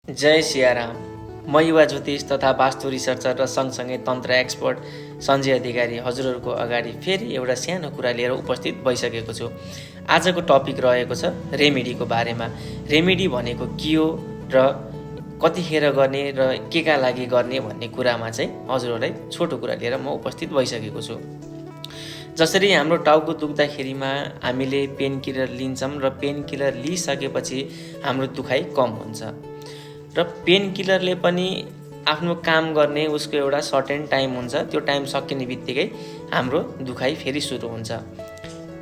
जय सियाराम। म युवा ज्योतिष तथा वास्तु रिसर्चर र सँगसँगै तन्त्र एक्सपर्ट सञ्जय अधिकारी हजुरहरूको अगाडि फेरि एउटा सानो कुरा लिएर उपस्थित भइसकेको छु। आजको टपिक रहेको छ रेमेडीको बारेमा। रेमेडी भनेको के हो र कतिखेर गर्ने र केका लागि गर्ने भन्ने कुरामा चाहिँ हजुरहरूलाई छोटो कुरा लिएर म उपस्थित भइसकेको छु। जसरी हाम्रो टाउको दुख्दाखेरिमा हामीले पेन किलर लिन्छौँ र पेन किलर लिइसकेपछि हाम्रो दुखाइ कम हुन्छ र पेन किलरले पनि आफ्नो काम गर्ने उसको एउटा सर्टेन टाइम हुन्छ। त्यो टाइम सकिने बित्तिकै हाम्रो दुखाइ फेरि सुरु हुन्छ।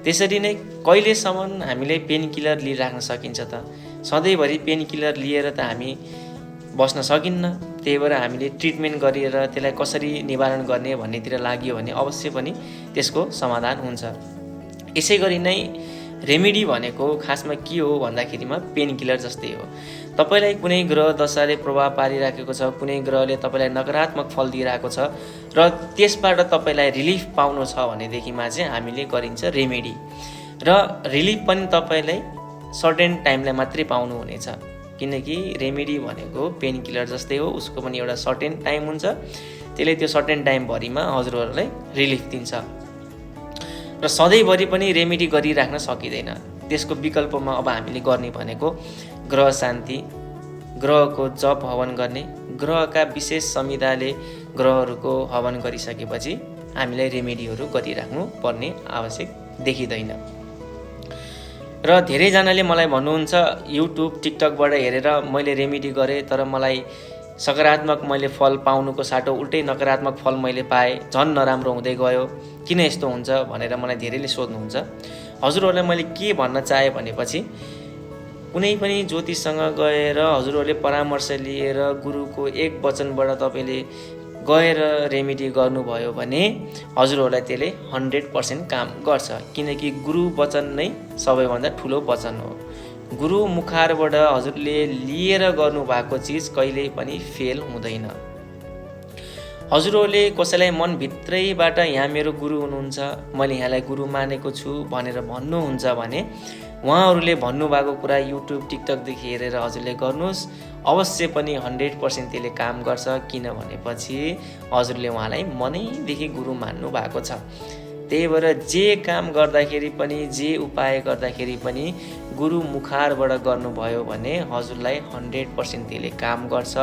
त्यसरी नै कहिलेसम्म हामीले पेन किलर लिइराख्न सकिन्छ त? सधैँभरि पेन किलर लिएर त हामी बस्न सकिन्न। त्यही भएर हामीले ट्रिटमेन्ट गरेर त्यसलाई कसरी निवारण गर्ने भन्नेतिर लाग्यो भने अवश्य पनि त्यसको समाधान हुन्छ। यसै गरी नै रेमेडी भनेको खासमा के हो भन्दाखेरिमा पेन किलर जस्तै हो। तपाईलाई कुनै ग्रह दशाले प्रभाव पारिराखेको छ, कुनै ग्रहले तपाईलाई नकारात्मक फल दिइरहेको छ र त्यसबाट तपाईलाई रिलिफ पाउनु छ भनेदेखिमा चाहिँ हामीले गरिन्छ रेमेडी। र रिलिफ पनि तपाईलाई सर्टेन टाइमलाई मात्रै पाउनु हुनेछ, किनकि रेमेडी भनेको पेन किलर जस्तै हो। उसको पनि एउटा सर्टेन टाइम हुन्छ। त्यसले त्यो सर्टेन टाइमभरिमा हजुरहरूलाई रिलिफ दिन्छ र सधैँभरि पनि रेमेडी गरिराख्न सकिँदैन। त्यसको विकल्पमा अब हामीले गर्ने भनेको ग्रह शान्ति, ग्रहको जप हवन गर्ने, ग्रहका विशेष संविधाले ग्रहहरूको हवन गरिसकेपछि हामीलाई रेमेडीहरू गरिराख्नु पर्ने आवश्यक देखिँदैन। र धेरैजनाले मलाई भन्नुहुन्छ युट्युब टिकटकबाट हेरेर मैले रेमेडी गरेँ तर मलाई सकारात्मक मैले फल पाउनुको साटो उल्टै नकारात्मक फल मैले पाएँ, झन् नराम्रो हुँदै गयो, किन यस्तो हुन्छ भनेर मलाई धेरैले सोध्नुहुन्छ। हजुरहरूलाई मैले के भन्न चाहेँ भनेपछि कुनै पनि ज्योतिषसँग गएर हजुरहरूले परामर्श लिएर गुरुको एक वचनबाट तपाईँले गएर रेमेडी गर्नुभयो भने हजुरहरूलाई त्यसले 100% काम गर्छ, किनकि गुरु वचन नै सबैभन्दा ठुलो वचन हो। गुरु मुखारबाट हजुरले लिएर गर्नुभएको चिज कहिल्यै पनि फेल हुँदैन। हजुरहरूले कसैलाई मनभित्रैबाट यहाँ मेरो गुरु हुनुहुन्छ, मैले यहाँलाई गुरु मानेको छु भनेर भन्नुहुन्छ भने उहाँहरूले भन्नुभएको कुरा युट्युब टिकटकदेखि हेरेर हजुरले गर्नुहोस्, अवश्य पनि 100% त्यसले काम गर्छ। किनभनेपछि हजुरले उहाँलाई मनैदेखि गुरु मान्नु भएको छ। त्यही भएर जे काम गर्दाखेरि पनि, जे उपाय गर्दाखेरि पनि गुरु मुखारबाट गर्नुभयो भने हजुरलाई 100% त्यसले काम गर्छ।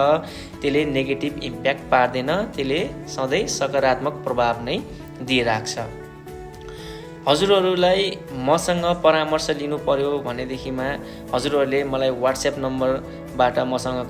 त्यसले नेगेटिभ इम्प्याक्ट पार्दैन, त्यसले सधैँ सकारात्मक प्रभाव नै दिइराख्छ। हजुरहरूलाई मसँग परामर्श लिनु पर्यो भनेदेखिमा हजुरहरूले मलाई व्हाट्सएप नम्बरबाट मसँग कन्ट्याक्ट